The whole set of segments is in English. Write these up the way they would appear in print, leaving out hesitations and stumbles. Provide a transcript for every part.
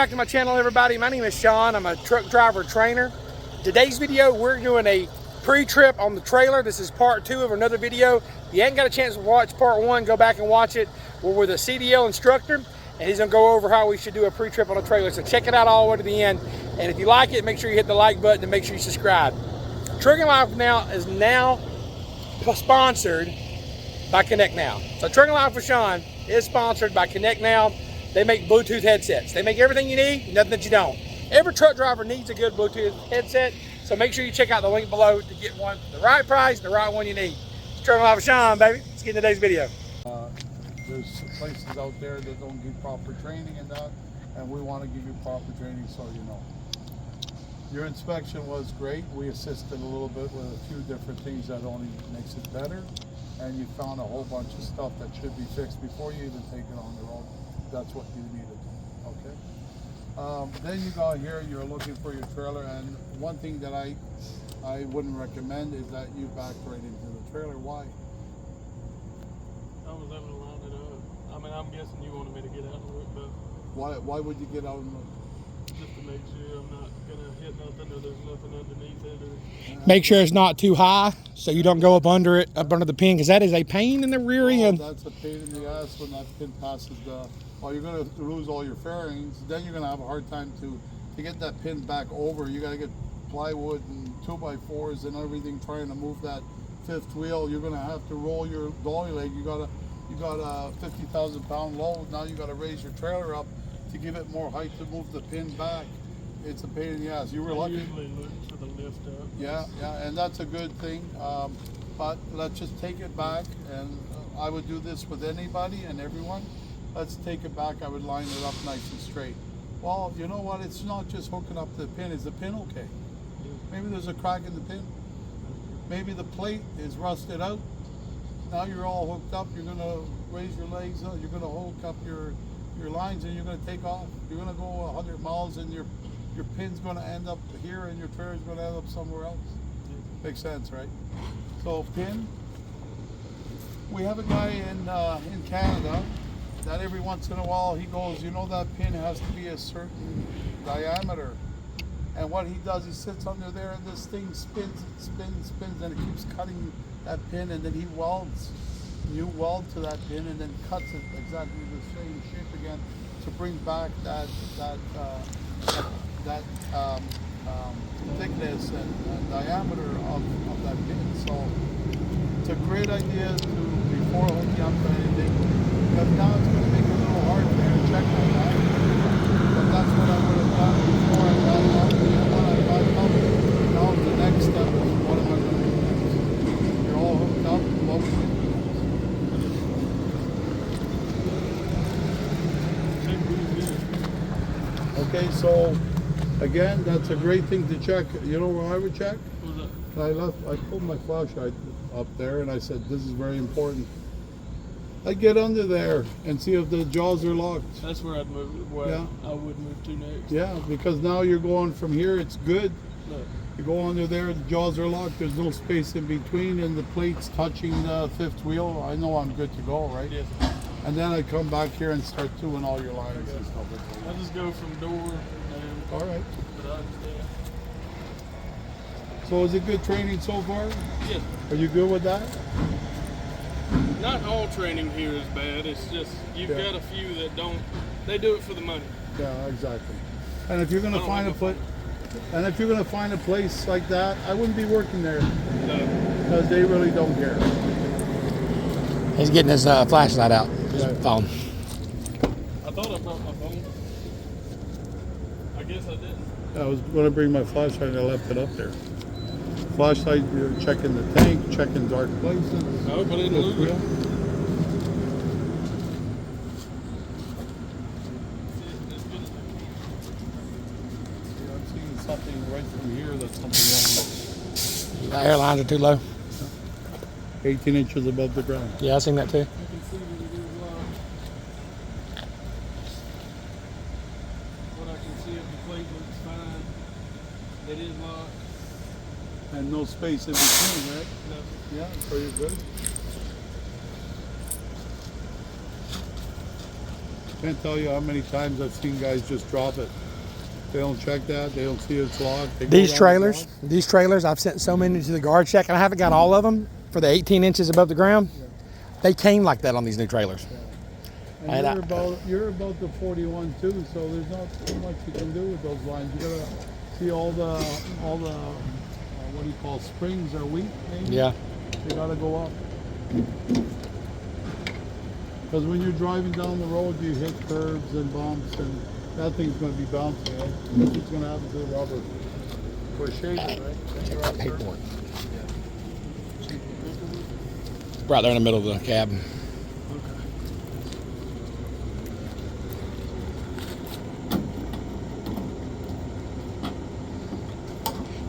back to my channel, everybody. My name is Sean. I'm a truck driver trainer. Today's video, we're doing a pre-trip on the trailer. This is part 2 of another video. If you ain't got a chance to watch part 1, go back and watch it. We're with a CDL instructor, and he's gonna go over how we should do a pre-trip on a trailer. So check it out all the way to the end. And if you like it, make sure you hit the like button and make sure you subscribe. Trucking Life Now is now sponsored by Connect Now. So Trucking Life with Sean is sponsored by Connect Now. They make Bluetooth headsets. They make everything you need, nothing that you don't. Every truck driver needs a good Bluetooth headset, so make sure you check out the link below to get one the right price, the right one you need. It's Trucking Life with Sean, baby. Let's get into today's video. There's places out there that don't give proper training and that, and we want to give you proper training so you know. Your inspection was great. We assisted a little bit with a few different things that only makes it better, and you found a whole bunch of stuff that should be fixed before you even take it on the road. That's what you needed, okay? Then you got here, you're looking for your trailer, and one thing that I wouldn't recommend is that you back right into the trailer. Why? I was having to line it up. I mean, I'm guessing you wanted me to get out and look, but Why would you get out and look? just to make sure I'm not gonna hit nothing or there's nothing underneath it or. Make sure it's not too high so you don't go up under it, up under the pin, because that is a pain in the rear end. That's a pain in the ass when that pin passes the. Well, you're going to lose all your fairings. Then you're going to have a hard time to get that pin back over. You got to get plywood and 2x4s and everything trying to move that fifth wheel. You're going to have to roll your dolly leg. You got a 50,000 pound load. Now you got to raise your trailer up to give it more height to move the pin back. It's a pain in the ass. You were lucky. I usually look for the lift up. Yeah, and that's a good thing. But let's just take it back, and I would do this with anybody and everyone. Let's take it back. I would line it up nice and straight. Well, you know what? It's not just hooking up the pin. Is the pin okay? Maybe there's a crack in the pin. Maybe the plate is rusted out. Now you're all hooked up. You're going to raise your legs up. You're going to hook up your lines, and you're going to take off. You're going to go 100 miles, and your pin's going to end up here, and your trailer's going to end up somewhere else. Makes sense, right? So pin. We have a guy in Canada that every once in a while he goes, you know, that pin has to be a certain diameter. And what he does, he sits under there and this thing spins, and it keeps cutting that pin, and then he welds. You weld to that pin and then cuts it exactly the same shape again to bring back that thickness and diameter of that pin. So it's a great idea to, before hooking up to anything, because now it's going to make it a little hard for you to check on that. But that's what I would have done before I got it up. And when I got it up, now the next step is what am I going to do next? You're all hooked up. What would you do? Okay, so again, that's a great thing to check. You know where I would check? I pulled my flashlight up there and I said, this is very important. I'd get under there and see if the jaws are locked. That's where I'd move it. Where Yeah. I would move to next. Yeah, because now you're going from here, it's good. Look, You go under there, the jaws are locked, there's no space in between, and the plate's touching the fifth wheel. I know I'm good to go, right? yes. And then I come back here and start doing all your lines and stuff like I just go from door and. that. All right. But I understand. So is it good training so far? Yes. Are you good with that? Not all training here is bad. It's just you've Yeah. got a few that don't. They do it for the money. Yeah, exactly. And if you're gonna I don't find a have a place, and if you're gonna find a place like that, I wouldn't be working there No. because they really don't care. He's getting his flashlight out, his Right. phone. I thought I brought my phone. I guess I didn't. I was gonna bring my flashlight and I left it up there. Flashlight, you're checking the tank, checking dark places. No, but I didn't lose it. I'm seeing something right from here that's something wrong. The airlines are too low. 18 inches above the ground. Yeah, I seen that too. I can see that it is locked. What I can see of the plate looks fine. It is locked. And no space in between, right? No. Yeah, so you're good. Can't tell you how many times I've seen guys just drop it. They don't check that. They don't see it's logged. They go These down the trailers, log. I've sent so many to the guard check, and I haven't got all of them for the 18 inches above the ground. They came like that on these new trailers. And you're about the 41 too, so there's not too much you can do with those lines. You gotta see all the what do you call, springs are weak, maybe? Yeah. They gotta go up. Because when you're driving down the road, you hit curves and bumps, and that thing's going to be bouncing, right? That's what's going to happen to the rubber. For shaving, right? Then you're out Paperwork. Yeah. Right there in the middle of the cab.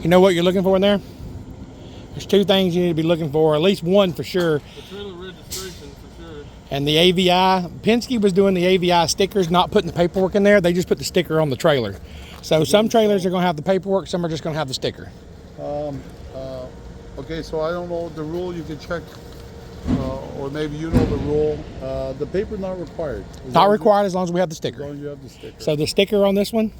You know what you're looking for in there? There's two things you need to be looking for, at least one for sure. The trailer registration for sure. And the AVI. Penske was doing the AVI stickers, not putting the paperwork in there. They just put the sticker on the trailer. So some trailers are going to have the paperwork, some are just going to have the sticker. Okay, so I don't know the rule. You can check, or maybe you know the rule. The paper's not required. Not required as long as we have the As sticker. long as you have the sticker. So the sticker on this one,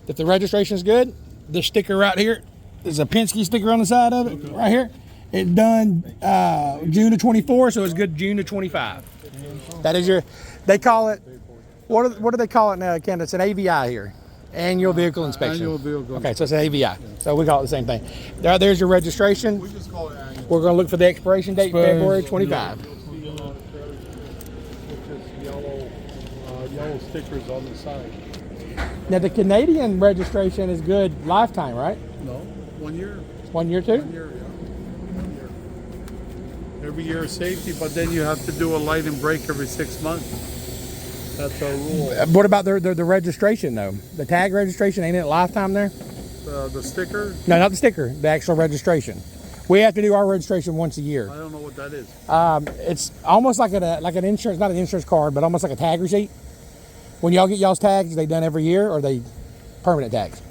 if the registration is good, the sticker right here, there's a Penske sticker on the side of it, right here. It's done June of 24, so it's good June of 25. That is your, they call it, what do they call it now, Ken? It's an AVI here, Annual Vehicle Inspection. Annual vehicle. Okay, so it's an AVI. So we call it the same thing. There's your registration. We just call it annual. We're going to look for the expiration date, February 25. Just yellow stickers on the side. Now the Canadian registration is good lifetime, right? No, 1 year. 1 year too? 1 year, yeah. 1 year. Every year is safety, but then you have to do a light and brake every 6 months. That's our rule. What about the registration though? The tag registration, ain't it lifetime there? The sticker, No, not the sticker, the actual registration. We have to do our registration once a year. I don't know what that is. It's almost like an insurance, not an insurance card, but almost like a tag receipt. When y'all get y'all's tags, they done every year or are they permanent tags?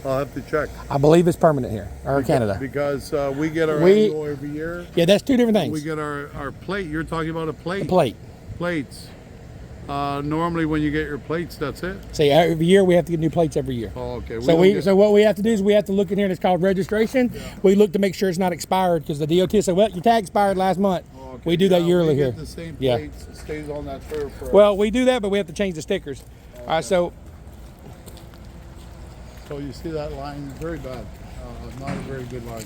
I'll have to check. I believe it's permanent here, or in Canada. Because we get our annual every year. Yeah, that's two different things. We get our plate. You're talking about a plate. A plate. Plates. Normally when you get your plates, that's it. See, every year we have to get new plates every year. Oh, okay. So what we have to do is we have to look in here and it's called registration. Yeah. We look to make sure it's not expired because the DOT said, well, your tag expired last month. Oh, okay. We do that yearly we here. Get the same plates. It stays on that trailer for Well, we do that, but we have to change the stickers. Okay. All right, so you see that line, very bad. Not a very good line.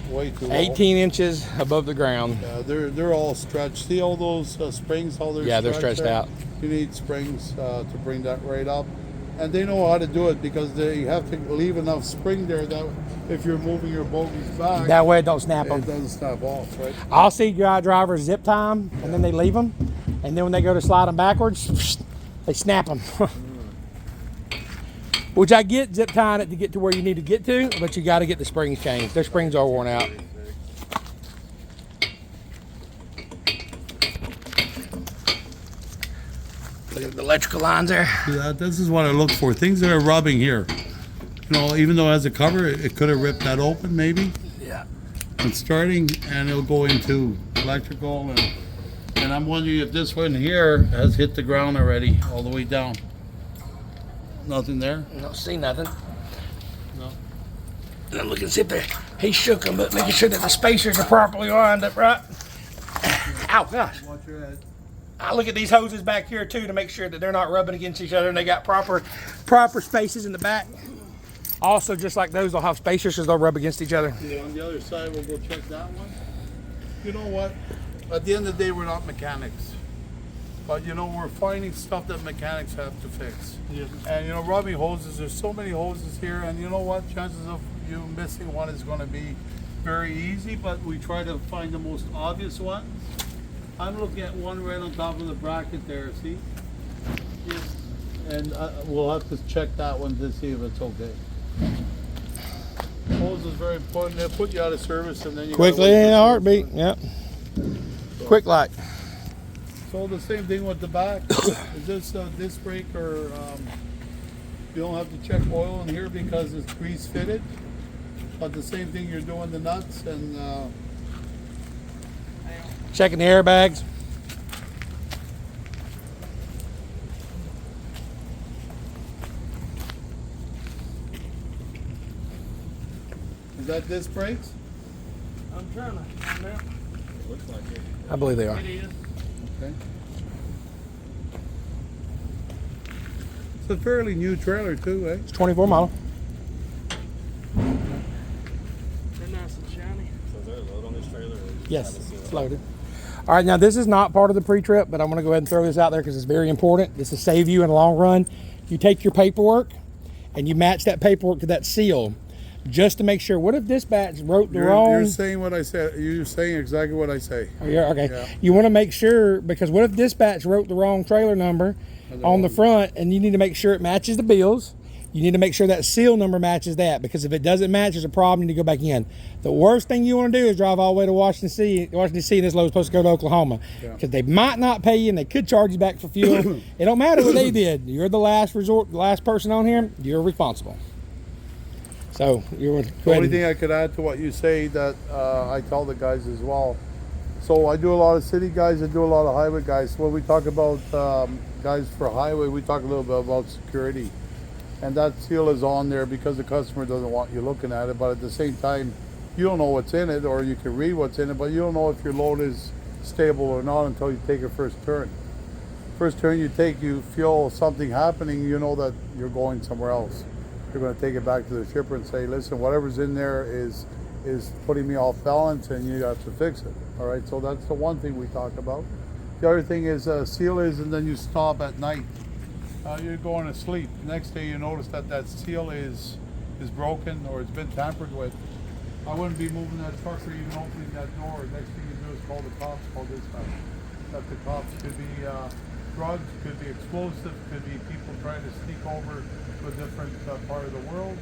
Way too low. 18 inches above the ground. Yeah, they're all stretched. See all those springs, how they're they're stretched there? out. You need springs to bring that right up. And they know how to do it because they have to leave enough spring there that if you're moving your bogies back, That way it don't snap it them. doesn't snap off, right? I'll see drivers zip time and then they leave them. And then when they go to slide them backwards, they snap them. Which I get zip tying it to get to where you need to get to, but you got to get the springs changed. Their springs are worn out. Look at the electrical lines there. This is what I look for. Things that are rubbing here. You know, even though it has a cover, it could have ripped that open maybe. Yeah. It's starting and it'll go into electrical and I'm wondering if this one here has hit the ground already all the way down. Nothing there? Don't see nothing. No. And I'm looking to see if he shook them, but making sure that the spacers are properly lined up right. Ow, gosh. Watch your head. I look at these hoses back here too to make sure that they're not rubbing against each other and they got proper spaces in the back. Also, just like those, they'll have spacers because they'll rub against each other. Yeah, on the other side, we'll go check that one. You know what? At the end of the day, we're not mechanics. But you know, we're finding stuff that mechanics have to fix. Yeah. And you know, rubbing hoses, there's so many hoses here, and you know what? Chances of you missing one is going to be very easy, but we try to find the most obvious ones. I'm looking at one right on top of the bracket there, see? Yeah. And we'll have to check that one to see if it's okay. Hose is very important. They'll put you out of service and then you Quickly gotta wait in for a heartbeat, service. yep. Quick light. So the same thing with the back. Is this disc brake or you don't have to check oil in here because it's grease fitted. But the same thing, you're doing the nuts and Checking the airbags. Is that disc brakes? I'm trying to find out. It looks like it. I believe they are. It is. Okay. It's a fairly new trailer too, eh? It's 24 model. They're nice and shiny. So is there a load on this trailer? Yes, it's loaded. All right, now this is not part of the pre-trip, but I'm gonna go ahead and throw this out there because it's very important. This will save you in the long run. You take your paperwork and you match that paperwork to that seal just to make sure. What if dispatch wrote the wrong? You're saying what I said. You're saying exactly what I say. Oh, yeah, okay. Yeah. You wanna make sure, because what if dispatch wrote the wrong trailer number on the front, and you need to make sure it matches the bills. You need to make sure that seal number matches that, because if it doesn't match, there's a problem. You need to go back in. The worst thing you want to do is drive all the way to Washington D.C. and this load's supposed to go to Oklahoma, because they might not pay you and they could charge you back for fuel. It don't matter what they did. You're the last resort, the last person on here. You're responsible. So you're The only thing I could add to what you say that I tell the guys as well. So I do a lot of city guys, I do a lot of highway guys. When we talk about guys for highway, we talk a little bit about security. And that seal is on there because the customer doesn't want you looking at it, but at the same time, you don't know what's in it, or you can read what's in it, but you don't know if your load is stable or not until you take a first turn. First turn you take, you feel something happening, you know that you're going somewhere else. You're going to take it back to the shipper and say, listen, whatever's in there is putting me off balance, and you have to fix it. All right, so that's the one thing we talk about. The other thing is seal is, and then you stop at night. You're going to sleep. Next day you notice that seal is broken or it's been tampered with. I wouldn't be moving that truck or even opening that door. Next thing you do is call the cops, call dispatch. That the cops could be drugs, could be explosive, could be people trying to sneak over to a different part of the world.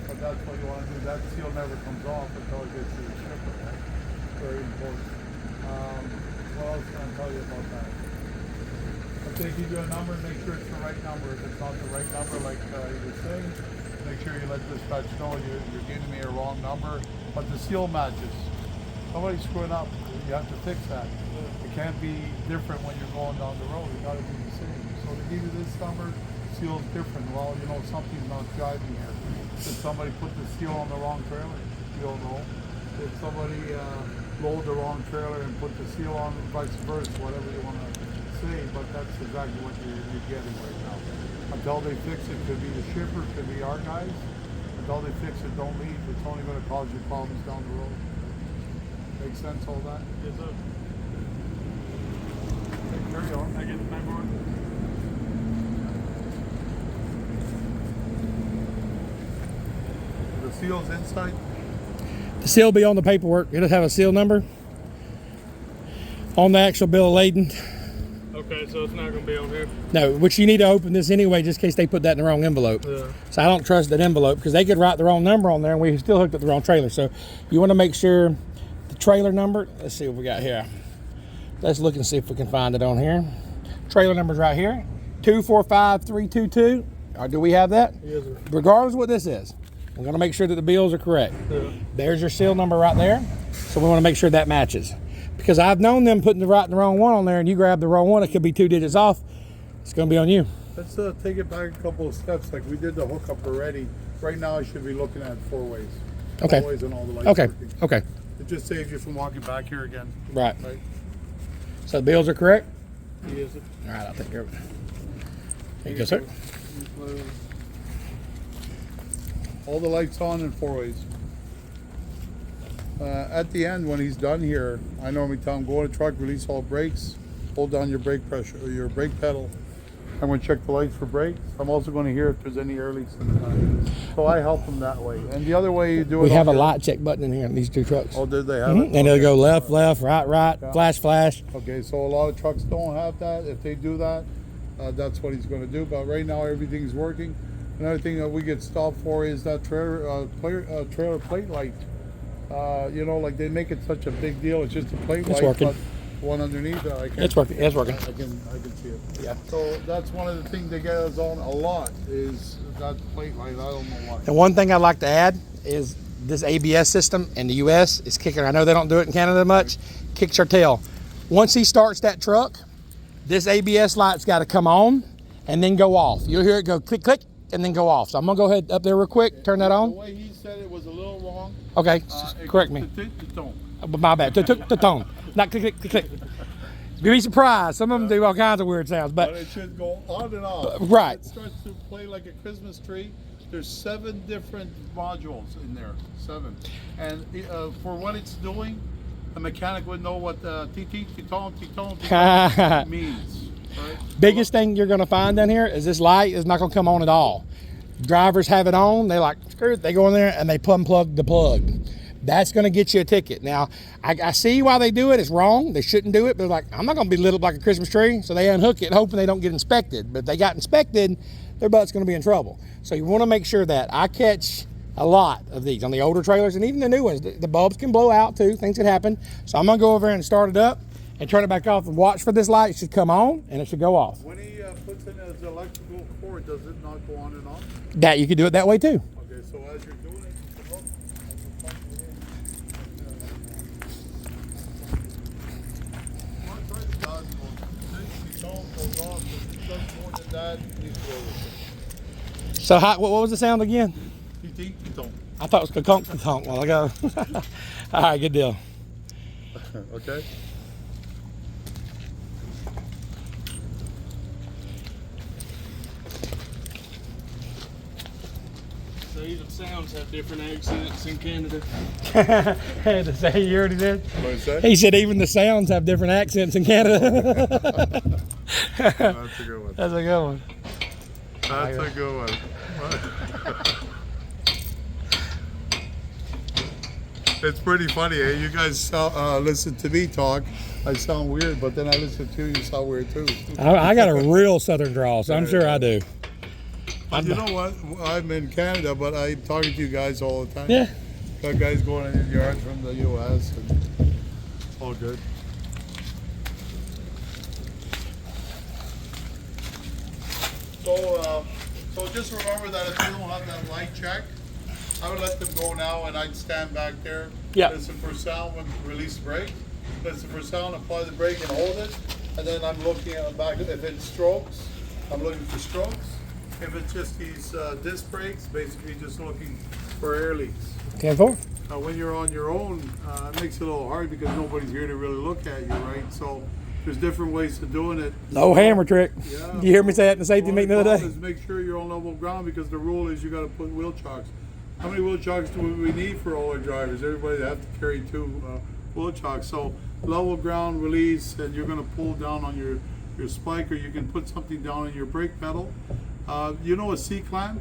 But that's what you want to do. That seal never comes off until it gets to the shipper. Very important. What else can I tell you about that? If they give you a number, make sure it's the right number. If it's not the right number, like you were saying, make sure you let dispatch know you're giving me a wrong number, but the seal matches. Somebody's screwing up. You have to fix that. It can't be different when you're going down the road. You got to be the same. So to give you this number, seal's different. Well, you know something's not driving here. Did somebody put the seal on the wrong trailer? You don't know. Did somebody load the wrong trailer and put the seal on, vice versa, whatever you want to say, but that's exactly what you're getting right now. Until they fix it, could be the shipper, could be our guys. Until they fix it, don't leave. It's only going to cause you problems down the road. Make sense, all that? Yes, sir. Okay, carry on. I get the paperwork. The seal's inside. The seal will be on the paperwork. It'll have a seal number on the actual bill of lading. Okay, so it's not going to be on here? No, which you need to open this anyway, just in case they put that in the wrong envelope. Yeah. So I don't trust that envelope, because they could write the wrong number on there and we still hooked up the wrong trailer. So you want to make sure the trailer number, let's see what we got here. Let's look and see if we can find it on here. Trailer number's right here, 245322. Or do we have that? Yes, sir. Regardless of what this is, we're going to make sure that the bills are correct. Yeah. There's your seal number right there. So we want to make sure that matches. Because I've known them putting the right and the wrong one on there, and you grab the wrong one, it could be 2 digits off. It's going to be on you. Let's take it back a couple of steps. Like we did the hookup already. Right now I should be looking at 4 ways. Okay. 4 ways and all the lights Okay. working. Okay. It just saves you from walking back here again. Right. Right. So the bills are correct? Yes, sir. All right, I'll take care of it. There you go, sir. All the lights on in 4 ways. At the end, when he's done here, I normally tell him, go in the truck, release all brakes, hold down your brake pressure, or your brake pedal. I'm going to check the lights for brakes. I'm also going to hear if there's any air leaks in the tank. So I help them that way. And the other way you do it. We have a your- light check button in here in these 2 trucks. Oh, did they have Mhm. it? And it'll Okay. go left, left, right, right, Yeah. flash, flash. Okay, so a lot of trucks don't have that. If they do that, that's what he's going to do. But right now, everything's working. Another thing that we get stopped for is that trailer plate light. You know, like they make it such a big deal. It's just a plate light. working. But one underneath it, I can. It's working. It's working. I can see it. Yeah. So that's one of the things they get us on a lot is that plate light. I don't know why. And one thing I'd like to add is this ABS system in the US is kicking. I know they don't do it in Canada much. Kicks our tail. Once he starts that truck, this ABS light's got to come on and then go off. You'll hear it go click, click, and then go off. So I'm gonna go ahead up there real quick, turn that The on. way he said it was a little wrong. Okay, It correct goes me. ta-ta-ta-tonk. My bad. The tone. Not click, click, click, click. You'd be surprised. Some of them do all kinds of weird sounds, But but it should go on and off. right. It starts to play like a Christmas tree. There's 7 different modules in there, 7. And for what it's doing, the mechanic would know what ti-ti-ti-tong means. Right? Biggest thing you're gonna find down here is this light is not gonna come on at all. Drivers have it on. They like screw it. They go in there and they unplug the plug. That's going to get you a ticket. Now, I see why they do it. It's wrong. They shouldn't do it. But like, I'm not going to be lit up like a Christmas tree. So they unhook it, hoping they don't get inspected. But if they got inspected, their butt's going to be in trouble. So you want to make sure that I catch a lot of these on the older trailers and even the new ones. The bulbs can blow out too. Things can happen. So I'm going to go over there and start it up and turn it back off and watch for this light. It should come on and it should go off. When he puts in his electrical cord, does it not go on and off? That you can do it that way too. Okay, so as you're doing it, you can look. So what was the sound again? Ti-ti-ti-tong. I thought it was ka-conk a while ago. All right, good deal. Okay. So even sounds have different accents in Canada. Had to say, you already did? What is that? He said even the sounds have different accents in Canada. That's a good one. That's a good one. That's a good one. It's pretty funny, eh? You guys listen to me talk. I sound weird, but then I listen to you, you sound weird too. I got a real southern drawl, so I'm sure I do. But you know what? I'm in Canada, but I'm talking to you guys all the time. Yeah. Got guys going in your yards from the U.S. and it's all good. So just remember that if you don't have that light check, I would let them go now and I'd stand back there. Yeah. Listen for sound when release brake. Listen for sound, apply the brake and hold it. And then I'm looking at back. If it's strokes, I'm looking for strokes. If it's just these disc brakes, basically just looking for air leaks. 10-4. When you're on your own, it makes it a little hard because nobody's here to really look at you, right? So there's different ways of doing it. No hammer trick. Yeah. You hear me say that in the safety meeting the other day? Is make sure you're on level ground because the rule is you got to put wheel chocks. How many wheel chocks do we need for all our drivers? Everybody have to carry 2 wheel chocks. So level ground release, and you're going to pull down on your spike, or you can put something down on your brake pedal. You know a C-clamp?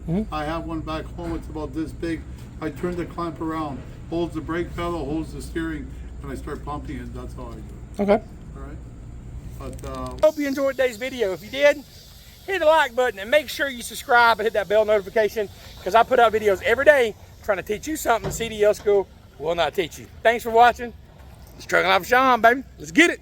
Mm-hmm. I have one back home. It's about this big. I turn the clamp around, holds the brake pedal, holds the steering, and I start pumping it. That's how I do it. Okay. All right. But Hope you enjoyed today's video. If you did, hit the like button and make sure you subscribe and hit that bell notification because I put out videos every day trying to teach you something CDL school will not teach you. Thanks for watching. It's Trucking Life with Sean, baby. Let's get it.